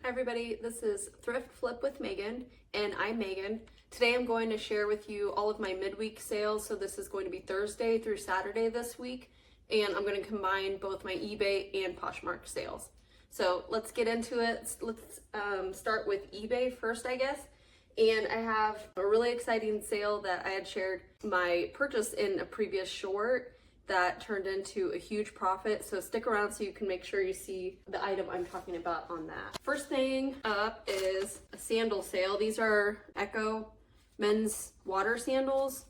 Hi everybody, this is Thrift Flip with Megan, and I'm Megan. Today I'm going to share with you all of my midweek sales. So this is going to be Thursday through Saturday this week, and I'm going to combine both my eBay and Poshmark sales. So let's get into it. Let's start with eBay first, I guess. And I have a really exciting sale that I had shared my purchase in a previous short that turned into a huge profit. So stick around so you can make sure you see the item I'm talking about on that. First thing up is a sandal sale. These are Echo men's water sandals.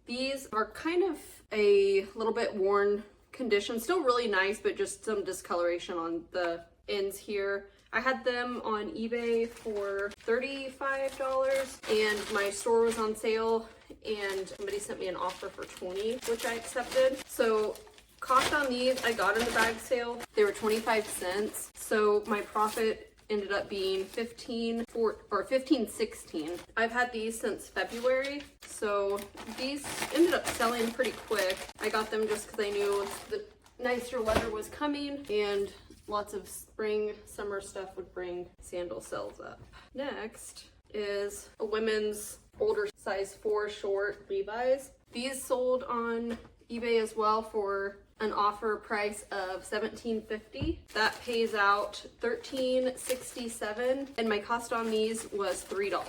These are kind of a little bit worn condition, still really nice, but just some discoloration on the ends here. I had them on eBay for $35 and my store was on sale and somebody sent me an offer for $20, which I accepted. So cost on these, I got in the bag sale, they were 25 cents. So my profit ended up being $15.16. I've had these since February, so these ended up selling pretty quick. I got them just because I knew the nicer weather was coming and lots of spring, summer stuff would bring sandal sales up. Next is a women's older size 4 short Levi's. These sold on eBay as well for an offer price of $17.50. That pays out $13.67, and my cost on these was $3.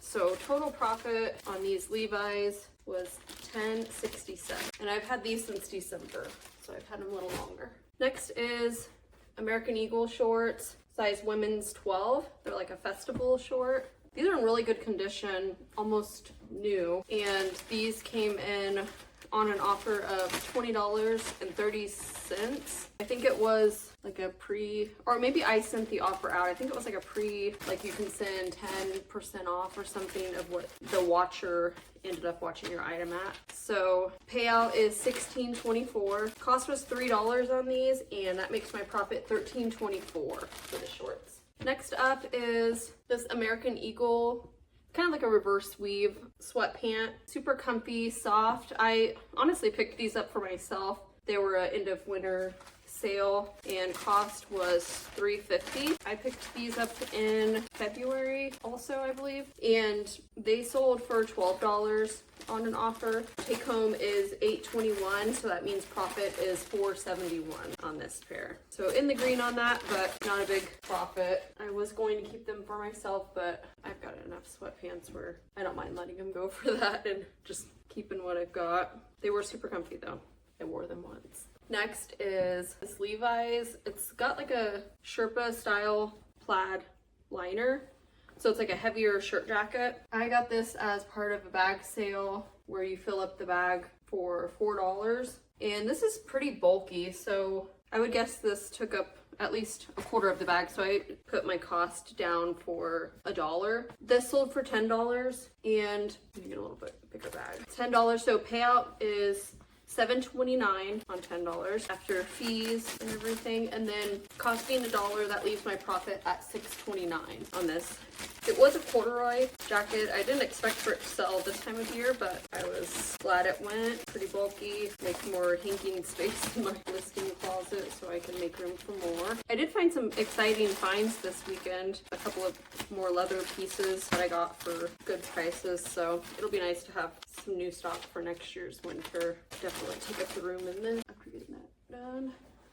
So total profit on these Levi's was $10.67, and I've had these since December, so I've had them a little longer. Next is American Eagle shorts, size women's 12. They're like a festival short. These are in really good condition, almost new, and these came in on an offer of $20.30. I think it was like a or maybe I sent the offer out. I think it was like a like you can send 10% off or something of what the watcher ended up watching your item at. So payout is $16.24. Cost was $3 on these, and that makes my profit $13.24 for the shorts. Next up is this American Eagle, kind of like a reverse weave sweatpant, super comfy, soft. I honestly picked these up for myself. They were an end of winter sale and cost was $3.50. I picked these up in February also, I believe, and they sold for $12 on an offer. Take home is $8.21, so that means profit is $4.71 on this pair. So in the green on that, but not a big profit. I was going to keep them for myself, but I've got enough sweatpants where I don't mind letting them go for that and just keeping what I've got. They were super comfy though. I wore them once. Next is this Levi's. It's got like a Sherpa style plaid liner. So it's like a heavier shirt jacket. I got this as part of a bag sale where you fill up the bag for $4. And this is pretty bulky, so I would guess this took up at least a quarter of the bag. So I put my cost down for $1. This sold for $10, and let me get a little bit bigger bag. $10, so payout is $7.29 on $10 after fees and everything, and then costing $1, that leaves my profit at $6.29 on this. It was a corduroy jacket. I didn't expect for it to sell this time of year, but I was glad it went. Pretty bulky, make more hinking space in my listing closet so I can make room for more. I did find some exciting finds this weekend. A couple of more leather pieces that I got for good prices, so it'll be nice to have some new stock for next year's winter. Definitely take up the room in this after getting that done.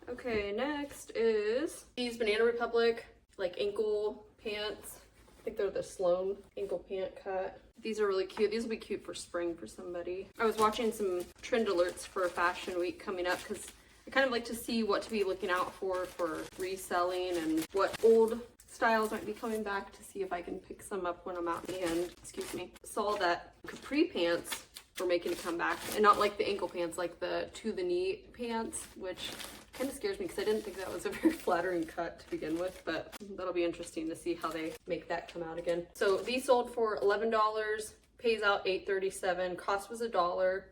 Okay, next is these Banana Republic like ankle pants. I think they're the Sloan ankle pant cut. These are really cute. These will be cute for spring for somebody. I was watching some trend alerts for Fashion Week coming up because I kind of like to see what to be looking out for reselling and what old styles might be coming back to see if I can pick some up when I'm out in the end. Excuse me. Saw that capri pants were making a comeback, and not like the ankle pants, like the to the knee pants, which kind of scares me because I didn't think that was a very flattering cut to begin with, but that'll be interesting to see how they make that come out again. So these sold for $11, pays out $8.37, cost was $1,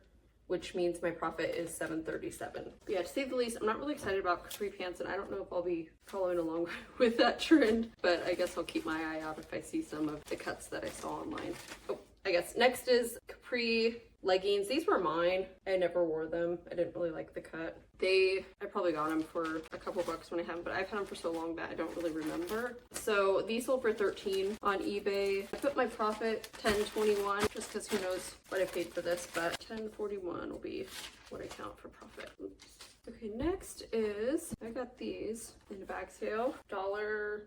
which means my profit is $7.37. Yeah, to say the least, I'm not really excited about capri pants, and I don't know if I'll be following along with that trend, but I guess I'll keep my eye out if I see some of the cuts that I saw online. Oh, I guess next is capri leggings. These were mine. I never wore them. I didn't really like the cut. I probably got them for a couple bucks when I had them, but I've had them for so long that I don't really remember. So these sold for $13 on eBay. I put my profit $10.21 just because who knows what I paid for this, but $10.41 will be what I count for profit. Oops. Okay, next is, I got these in a bag sale. $1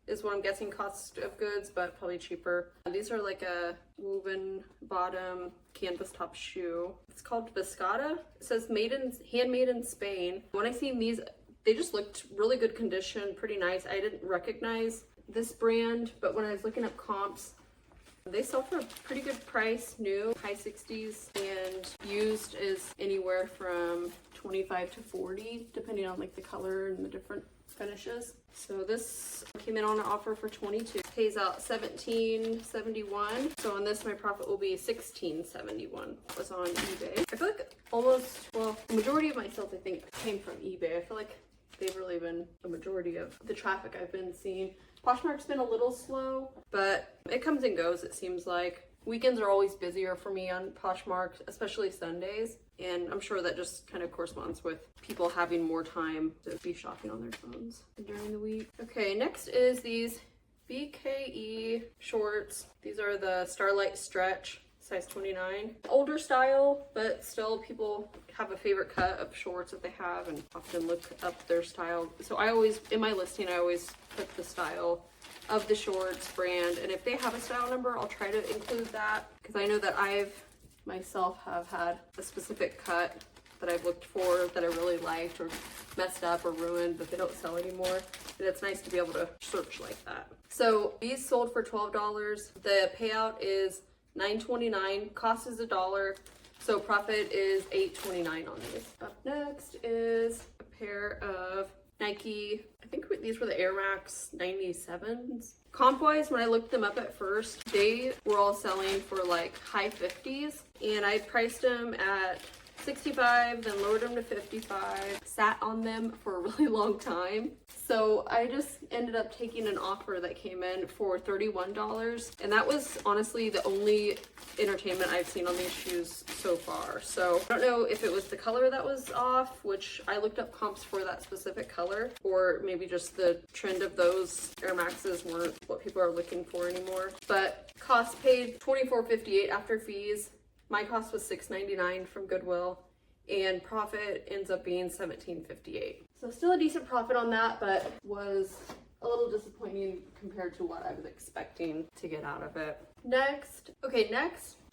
is what I'm guessing cost of goods, but probably cheaper. These are like a woven bottom canvas top shoe. It's called Biscotta. It says handmade in Spain. When I seen these, they just looked really good condition, pretty nice. I didn't recognize this brand, but when I was looking up comps, they sell for a pretty good price, new, high 60s, and used is anywhere from 25 to 40, depending on like the color and the different finishes. So this came in on an offer for 22. Pays out $17.71. So on this, my profit will be $16.71. Was on eBay. I feel like the majority of my sales I think came from eBay. I feel like they've really been a majority of the traffic I've been seeing. Poshmark's been a little slow, but it comes and goes, it seems like. Weekends are always busier for me on Poshmark, especially Sundays. And I'm sure that just kind of corresponds with people having more time to be shopping on their phones during the week. Okay, next is these BKE shorts. These are the Starlight Stretch, size 29. Older style, but still people have a favorite cut of shorts that they have and often look up their style. So I always, in my listing, I always put the style of the shorts brand, and if they have a style number, I'll try to include that, because I know that I've myself have had a specific cut that I've looked for that I really liked or messed up or ruined, but they don't sell anymore, and it's nice to be able to search like that. So these sold for $12. The payout is $9.29, cost is $1, so profit is $8.29 on these. Up next is a pair of Nike, I think these were the Air Max 97s. Comp-wise, when I looked them up at first, they were all selling for like high 50s, and I priced them at 65, then lowered them to 55, sat on them for a really long time. So I just ended up taking an offer that came in for $31, and that was honestly the only entertainment I've seen on these shoes so far. So I don't know if it was the color that was off, which I looked up comps for that specific color, or maybe just the trend of those Air Maxes weren't what people are looking for anymore. But cost paid $24.58 after fees. My cost was $6.99 from Goodwill, and profit ends up being $17.58. So still a decent profit on that, but was a little disappointing compared to what I was expecting to get out of it. Next,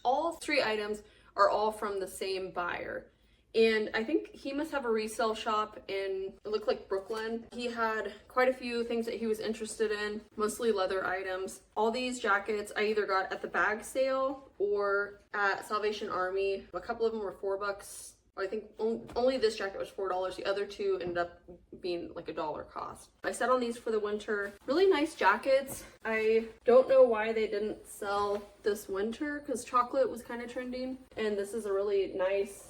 all three items are all from the same buyer. And I think he must have a resale shop in, it looked like Brooklyn. He had quite a few things that he was interested in, mostly leather items. All these jackets I either got at the bag sale or at Salvation Army. A couple of them were $4. I think only this jacket was $4. The other two ended up being like $1 cost. I set on these for the winter. Really nice jackets. I don't know why they didn't sell this winter, because chocolate was kind of trending. And this is a really nice,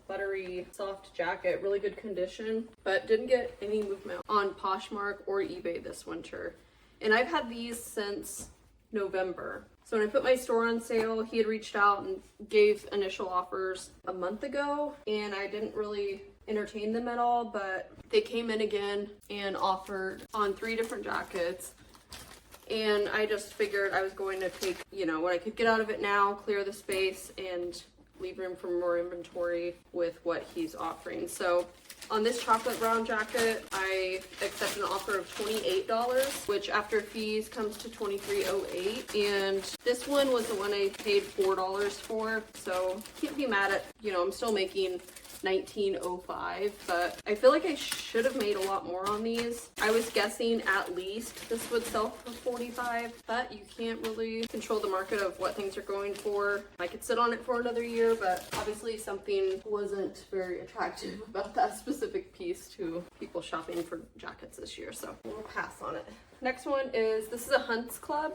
buttery, soft jacket, really good condition, but didn't get any movement on Poshmark or eBay this winter. And I've had these since November. So when I put my store on sale, he had reached out and gave initial offers a month ago, and I didn't really entertain them at all, but they came in again and offered on 3 different jackets. And I just figured I was going to take, what I could get out of it now, clear the space, and leave room for more inventory with what he's offering. So on this chocolate brown jacket, I accepted an offer of $28, which after fees comes to $23.08. And this one was the one I paid $4 for. So can't be mad at, I'm still making $19.05, but I feel like I should have made a lot more on these. I was guessing at least this would sell for $45, but you can't really control the market of what things are going for. I could sit on it for another year, but obviously something wasn't very attractive about that specific piece to people shopping for jackets this year, so we'll pass on it. Next one is, this is a Hunt Club,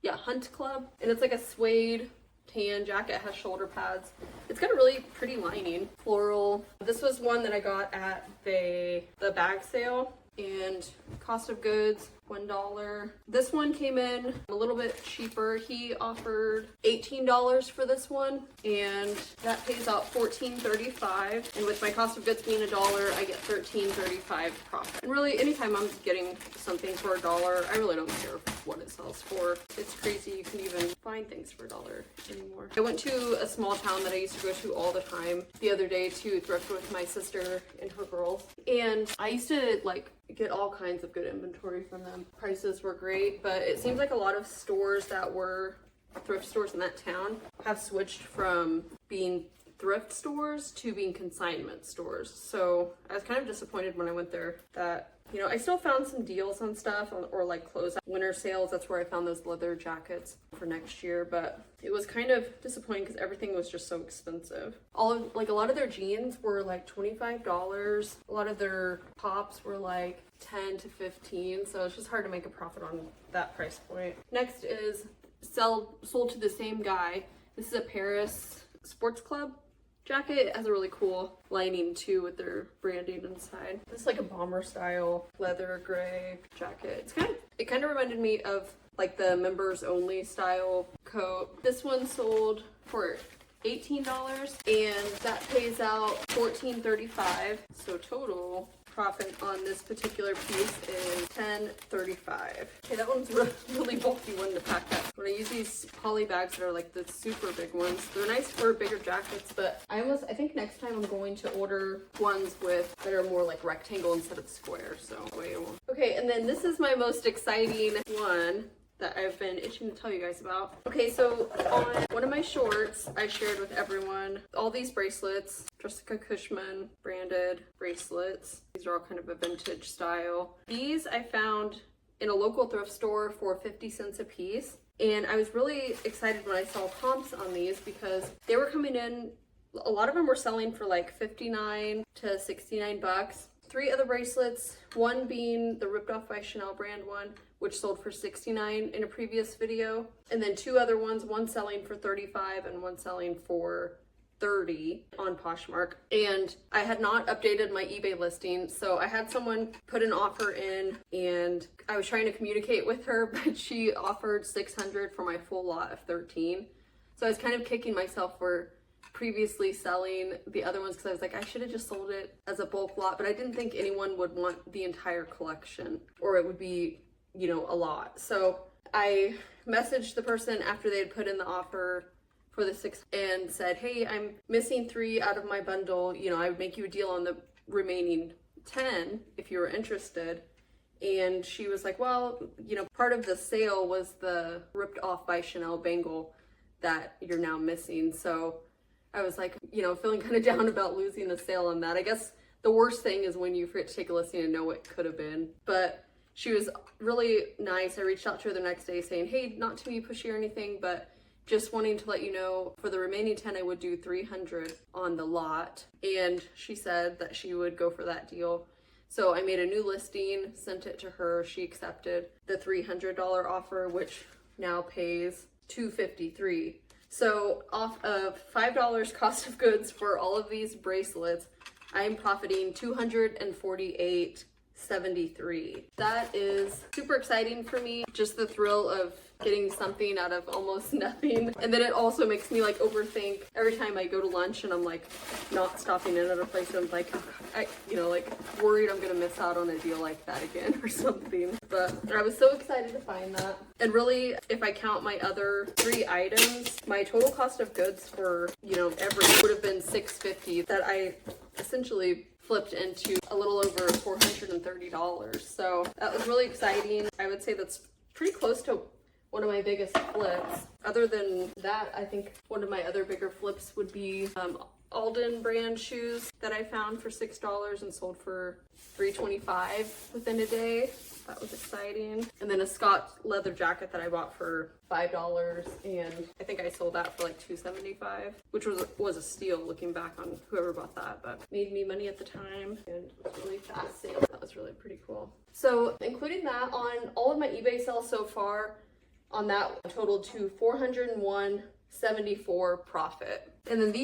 and it's like a suede tan jacket. It has shoulder pads. It's got a really pretty lining, floral. This was one that I got at the bag sale. And cost of goods, $1. This one came in a little bit cheaper. He offered $18 for this one, and that pays out $14.35. And with my cost of goods being $1, I get $13.35 profit. And really, anytime I'm getting something for $1, I really don't care what it sells for. It's crazy you can even find things for $1 anymore. I went to a small town that I used to go to all the time the other day to thrift with my sister and her girls, and I used to like get all kinds of good inventory from them. Prices were great, but it seems like a lot of stores that were thrift stores in that town have switched from being thrift stores to being consignment stores. So I was kind of disappointed when I went there that, you know, I still found some deals on stuff, or like close winter sales. That's where I found those leather jackets for next year, but it was kind of disappointing because everything was just so expensive. A lot of their jeans were like $25. A lot of their tops were like 10 to 15. So it's just hard to make a profit on that price point. Next is sold to the same guy. This is a Paris Sports Club jacket. It has a really cool lining too with their branding inside. This is like a bomber style leather gray jacket. It kind of reminded me of like the members only style coat. This one sold for $18, and that pays out $14.35. So total profit on this particular piece is $10.35. Okay, that one's really bulky one to pack up. When I use these poly bags that are like the super big ones, they're nice for bigger jackets, but I think next time I'm going to order ones that are more like rectangle instead of square. So wait. Okay, and then this is my most exciting one that I've been itching to tell you guys about. Okay, so on one of my shorts, I shared with everyone all these bracelets, Jessica Cushman branded bracelets. These are all kind of a vintage style. These I found in a local thrift store for 50 cents a piece. And I was really excited when I saw comps on these because they were coming in, a lot of them were selling for like 59 to 69 bucks. 3 other bracelets, one being the ripped off by Chanel brand one, which sold for 69 in a previous video. And then 2 other ones, one selling for 35 and one selling for 30 on Poshmark. And I had not updated my eBay listing, so I had someone put an offer in and I was trying to communicate with her, but she offered 600 for my full lot of 13. So I was kind of kicking myself for previously selling the other ones because I was like, I should have just sold it as a bulk lot, but I didn't think anyone would want the entire collection, or it would be, you know, a lot. So I messaged the person after they had put in the offer for the 6 and said, hey, I'm missing 3 out of my bundle. You know, I would make you a deal on the remaining 10 if you were interested. And she was like, well, you know, part of the sale was the ripped off by Chanel bangle that you're now missing. So I was like, you know, feeling kind of down about losing the sale on that. I guess the worst thing is when you forget to take a listing and know what could have been. But she was really nice. I reached out to her the next day saying, hey, not to be pushy or anything, but just wanting to let you know for the remaining 10, I would do 300 on the lot. And she said that she would go for that deal. So I made a new listing, sent it to her. She accepted the $300 offer, which now pays $253. So off of $5 cost of goods for all of these bracelets, I am profiting $248.73. That is super exciting for me. Just the thrill of getting something out of almost nothing. And then it also makes me like overthink every time I go to lunch and I'm like not stopping in at a place and I'm like, worried I'm gonna miss out on a deal like that again or something. But I was so excited to find that. And really, if I count my other 3 items, my total cost of goods for, you know, would have been $650 that I essentially flipped into a little over $430. So that was really exciting. I would say that's pretty close to one of my biggest flips. Other than that, I think one of my other bigger flips would be Alden brand shoes that I found for $6 and sold for $325 within a day. That was exciting. And then a Scott leather jacket that I bought for $5, and I think I sold that for like $275, which was a steal looking back on whoever bought that, but made me money at the time, and it was really fast sale. That was really pretty cool. So including that, on all of my eBay sales so far, on that totaled to $401.74 profit. And then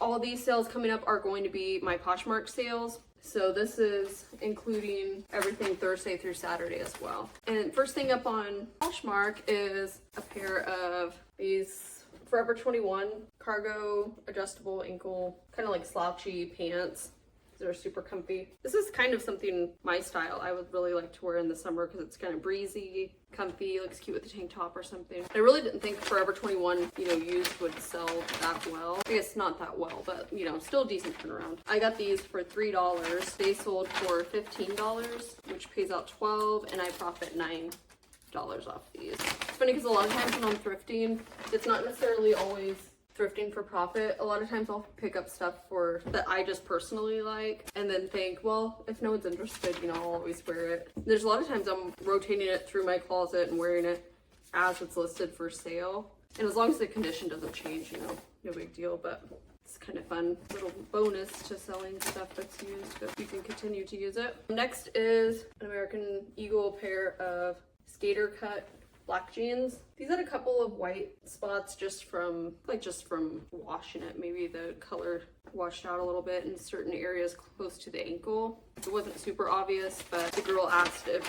all these sales coming up are going to be my Poshmark sales. So this is including everything Thursday through Saturday as well. And first thing up on Poshmark is a pair of these Forever 21 cargo adjustable ankle, kind of like slouchy pants. They're super comfy. This is kind of something, my style, I would really like to wear in the summer because it's kind of breezy, comfy, looks cute with a tank top or something. I really didn't think Forever 21, used would sell that well. I guess not that well, but, still a decent turnaround. I got these for $3. They sold for $15, which pays out $12, and I profit $9 off these. It's funny because a lot of times when I'm thrifting, it's not necessarily always thrifting for profit. A lot of times I'll pick up stuff that I just personally like and then think, well, if no one's interested, I'll always wear it. There's a lot of times I'm rotating it through my closet and wearing it as it's listed for sale. And as long as the condition doesn't change, no big deal, but it's kind of fun little bonus to selling stuff that's used, but you can continue to use it. Next is an American Eagle pair of skater cut black jeans. These had a couple of white spots just from washing it. Maybe the color washed out a little bit in certain areas close to the ankle. It wasn't super obvious, but the girl asked if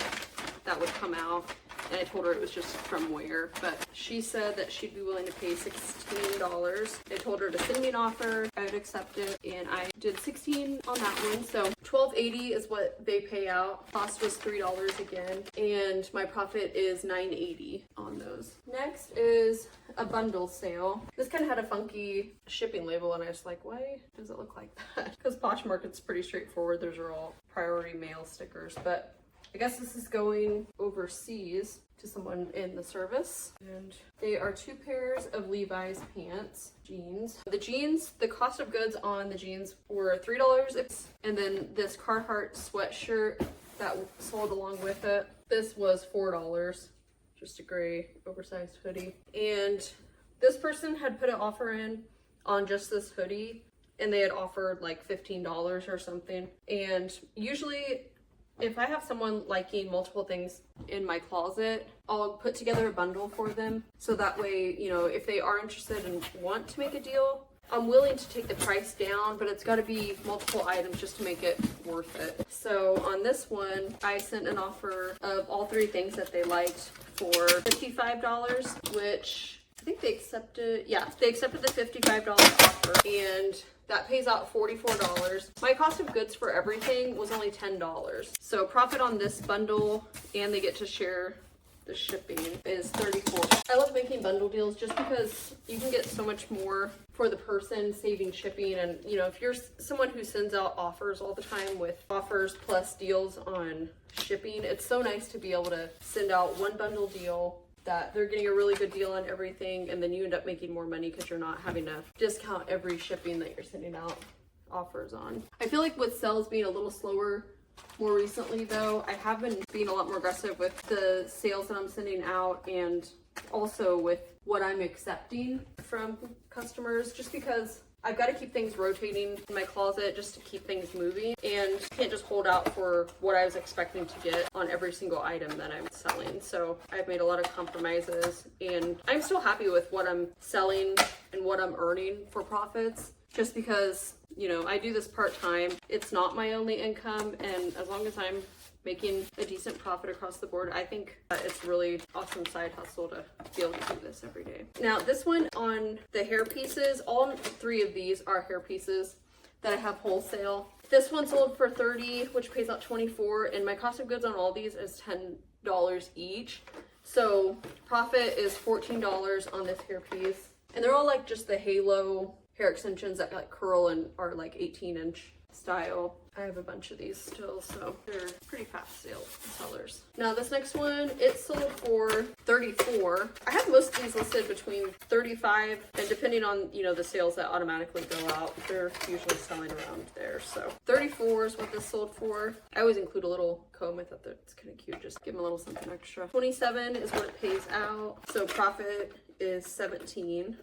that would come out, and I told her it was just from wear, but she said that she'd be willing to pay $16. I told her to send me an offer, I would accept it, and I did $16 on that one. So $12.80 is what they pay out. Cost was $3 again, and my profit is $9.80 on those. Next is a bundle sale. This kind of had a funky shipping label, and I was like, why does it look like that? Because Poshmark's pretty straightforward. Those are all priority mail stickers, but I guess this is going overseas to someone in the service. And they are 2 pairs of Levi's pants, jeans. The jeans, the cost of goods on the jeans were $3. And then this Carhartt sweatshirt that sold along with it, this was $4. Just a gray oversized hoodie. And this person had put an offer in on just this hoodie, and they had offered like $15 or something. And usually if I have someone liking multiple things in my closet, I'll put together a bundle for them. So that way, if they are interested and want to make a deal, I'm willing to take the price down, but it's got to be multiple items just to make it worth it. So on this one, I sent an offer of all 3 things that they liked for $55, which I think they accepted. Yeah, they accepted the $55 offer, and that pays out $44. My cost of goods for everything was only $10. So profit on this bundle, and they get to share the shipping, is $34. I love making bundle deals just because you can get so much more for the person, saving shipping. And if you're someone who sends out offers all the time with offers plus deals on shipping, it's so nice to be able to send out one bundle deal that they're getting a really good deal on everything, and then you end up making more money because you're not having to discount every shipping that you're sending out offers on. I feel like with sales being a little slower more recently though, I have been being a lot more aggressive with the sales that I'm sending out, and also with what I'm accepting from customers, just because I've got to keep things rotating in my closet just to keep things moving, and can't just hold out for what I was expecting to get on every single item that I'm selling. So I've made a lot of compromises, and I'm still happy with what I'm selling and what I'm earning for profits, just because, I do this part-time. It's not my only income, and as long as I'm making a decent profit across the board, I think it's really awesome side hustle to be able to do this every day. Now this one on the hair pieces, all 3 of these are hair pieces that I have wholesale. This one sold for $30, which pays out $24, and my cost of goods on all these is $10 each. So profit is $14 on this hair piece. And they're all like just the halo hair extensions that like curl and are like 18-inch style. I have a bunch of these still, so they're pretty fast sellers. Now this next one, it sold for $34. I have most of these listed between $35, and depending on, the sales that automatically go out, they're usually selling around there. So $34 is what this sold for. I always include a little comb. I thought that's kind of cute. Just give them a little something extra. $27 is what it pays out. So profit is $17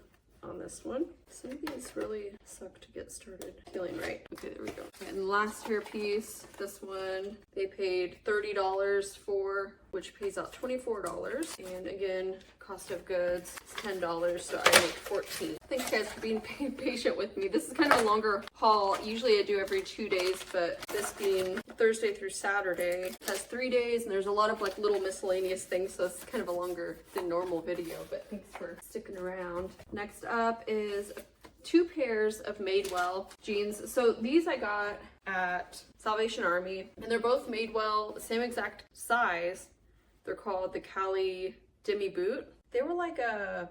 on this one. Some of these really suck to get started feeling right. Okay, there we go. Okay, and the last hair piece, this one, they paid $30 for, which pays out $24. And again, cost of goods is $10, so I make $14. Thanks guys for being patient with me. This is kind of a longer haul. Usually I do every 2 days, but this being Thursday through Saturday has 3 days, and there's a lot of like little miscellaneous things, so it's kind of a longer than normal video, but thanks for sticking around. Next up is 2 pairs of Madewell jeans. So these I got at Salvation Army, and they're both Madewell, the same exact size. They're called the Cali Demi Boot. They were like a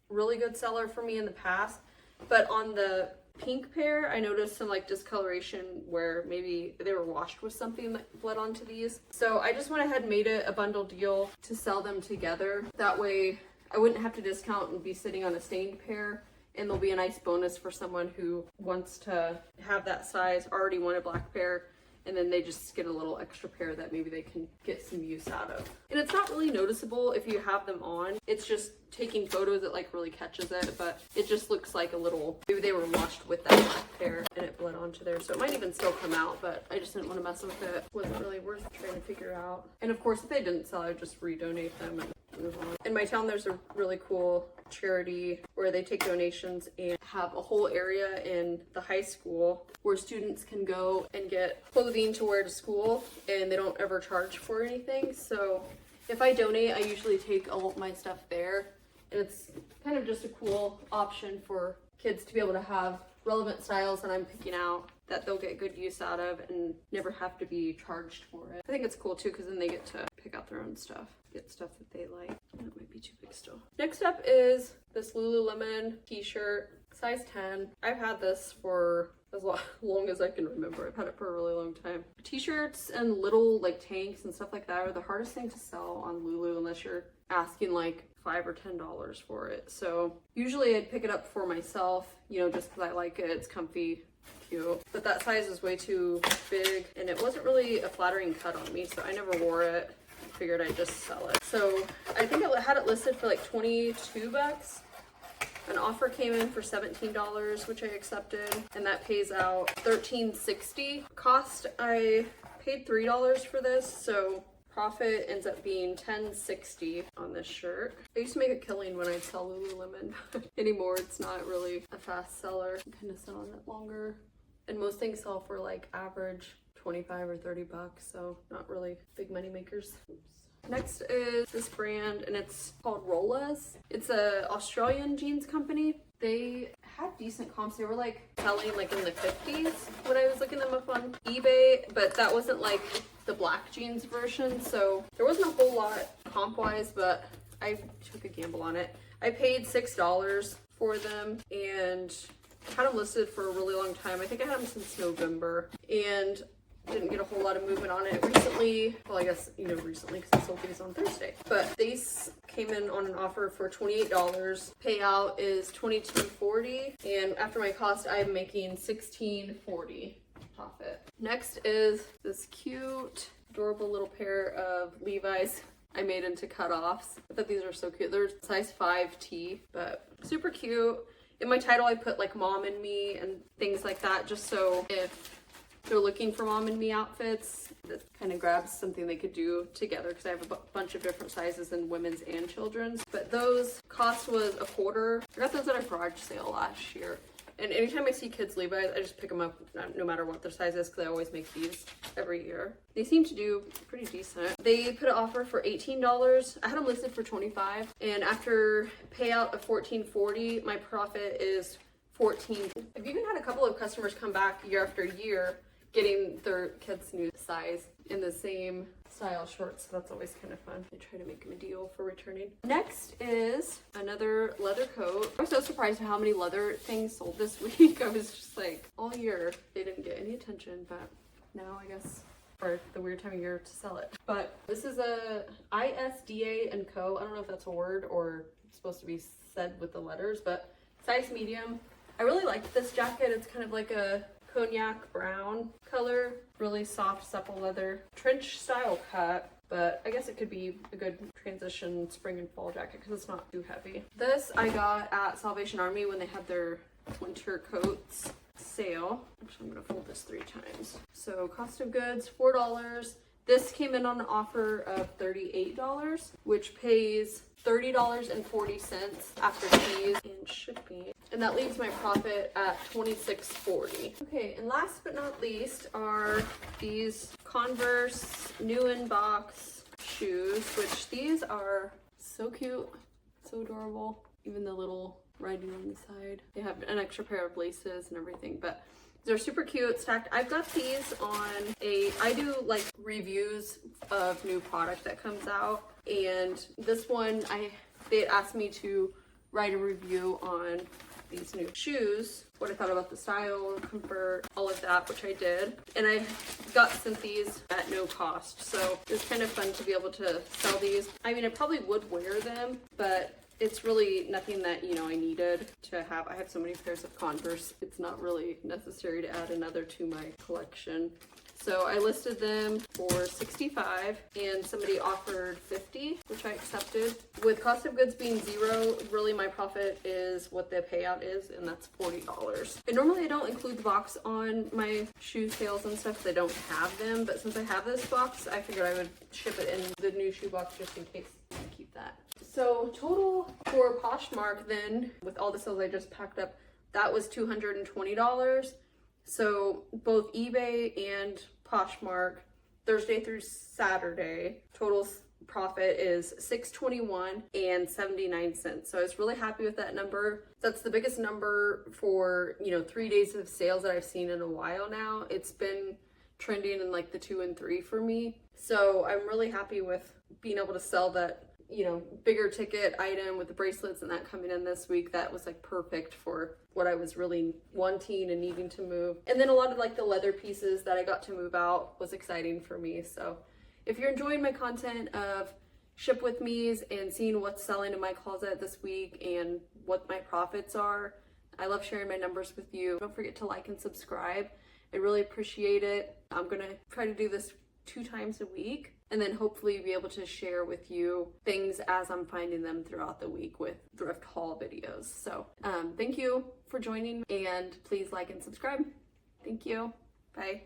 really good seller for me in the past, but on the pink pair, I noticed some like discoloration where maybe they were washed with something that bled onto these. So I just went ahead and made it a bundle deal to sell them together. That way I wouldn't have to discount and be sitting on a stained pair, and there'll be a nice bonus for someone who wants to have that size, already want a black pair, and then they just get a little extra pair that maybe they can get some use out of. And it's not really noticeable if you have them on. It's just taking photos that like really catches it, but it just looks like a little, maybe they were washed with that black pair and it bled onto there. So it might even still come out, but I just didn't want to mess with it. Wasn't really worth trying to figure out. And of course, if they didn't sell, I'd just redonate them and move on. In my town, there's a really cool charity where they take donations and have a whole area in the high school where students can go and get clothing to wear to school, and they don't ever charge for anything. So if I donate, I usually take all of my stuff there, and it's kind of just a cool option for kids to be able to have relevant styles that I'm picking out that they'll get good use out of and never have to be charged for it. I think it's cool too, because then they get to pick out their own stuff, get stuff that they like. That might be too big still. Next up is this Lululemon t-shirt, size 10. I've had this for as long as I can remember. I've had it for a really long time. T-shirts and little like tanks and stuff like that are the hardest thing to sell on Lulu unless you're asking like $5 or $10 for it. So usually I'd pick it up for myself, you know, just because I like it. It's comfy, cute. But that size is way too big, and it wasn't really a flattering cut on me, so I never wore it. Figured I'd just sell it. So I think I had it listed for like 22 bucks. An offer came in for $17, which I accepted, and that pays out $13.60. Cost, I paid $3 for this, so profit ends up being $10.60 on this shirt. I used to make a killing when I'd sell Lululemon, but anymore it's not really a fast seller. I'm kind of selling it longer, and most things sell for like average 25 or 30 bucks, so not really big money makers. Oops. Next is this brand, and it's called Rolla's. It's a Australian jeans company. They had decent comps. They were like selling like in the 50s when I was looking them up on eBay, but that wasn't like the black jeans version, so there wasn't a whole lot comp wise, but I took a gamble on it. I paid $6 for them and had them listed for a really long time. I think I had them since November, and didn't get a whole lot of movement on it recently. Well, I guess, you know, recently because I sold these on Thursday. But these came in on an offer for $28. Payout is $22.40, and after my cost, I'm making $16.40 profit. Next is this cute, adorable little pair of Levi's I made into cutoffs. I thought these are so cute. They're size 5T, but super cute. In my title, I put like mom and me and things like that, just so if they're looking for mom and me outfits, that kind of grabs something they could do together, because I have a bunch of different sizes in women's and children's. But those cost was $25. I got those at a garage sale last year. And anytime I see kids Levi's, I just pick them up no matter what their size is, because I always make these every year. They seem to do pretty decent. They put an offer for $18. I had them listed for $25. And after payout of $14.40, my profit is $14. I've even had a couple of customers come back year after year getting their kids' new size in the same style shorts, so that's always kind of fun. I try to make them a deal for returning. Next is another leather coat. I was so surprised at how many leather things sold this week. I was just like, all year they didn't get any attention, but now I guess for the weird time of year to sell it. But this is a ISDA & Co. I don't know if that's a word or it's supposed to be said with the letters, but size medium. I really like this jacket. It's kind of like a cognac brown color, really soft, supple leather, trench style cut, but I guess it could be a good transition spring and fall jacket because it's not too heavy. This I got at Salvation Army when they had their winter coats sale. Actually, I'm gonna fold this 3 times. So cost of goods, $4. This came in on an offer of $38, which pays $30.40 after fees and shipping. And that leaves my profit at $26.40. Okay, and last but not least are these Converse new in box shoes, which these are so cute, so adorable. Even the little writing on the side. They have an extra pair of laces and everything, but they're super cute, stacked. I've got these on I do like reviews of new product that comes out, and this one they had asked me to write a review on these new shoes, what I thought about the style, comfort, all of that, which I did. And I got sent these at no cost, so it's kind of fun to be able to sell these. I mean, I probably would wear them, but it's really nothing that, you know, I needed to have. I have so many pairs of Converse, it's not really necessary to add another to my collection. So I listed them for $65 and somebody offered $50, which I accepted. With cost of goods being $0, really my profit is what the payout is, and that's $40. And normally I don't include the box on my shoe sales and stuff, because I don't have them, but since I have this box, I figured I would ship it in the new shoe box just in case I keep that. So total for Poshmark then, with all the sales I just packed up, that was $220. So both eBay and Poshmark, Thursday through Saturday, total profit is $621 and 79 cents. So I was really happy with that number. That's the biggest number for, you know, 3 days of sales that I've seen in a while now. It's been trending in like the 2 and 3 for me. So I'm really happy with being able to sell that, you know, bigger ticket item with the bracelets and that coming in this week. That was like perfect for what I was really wanting and needing to move. And then a lot of like the leather pieces that I got to move out was exciting for me. So if you're enjoying my content of ship with me's and seeing what's selling in my closet this week and what my profits are, I love sharing my numbers with you. Don't forget to like and subscribe. I really appreciate it. I'm gonna try to do this 2 times a week, and then hopefully be able to share with you things as I'm finding them throughout the week with thrift haul videos. So thank you for joining, and please like and subscribe. Thank you. Bye.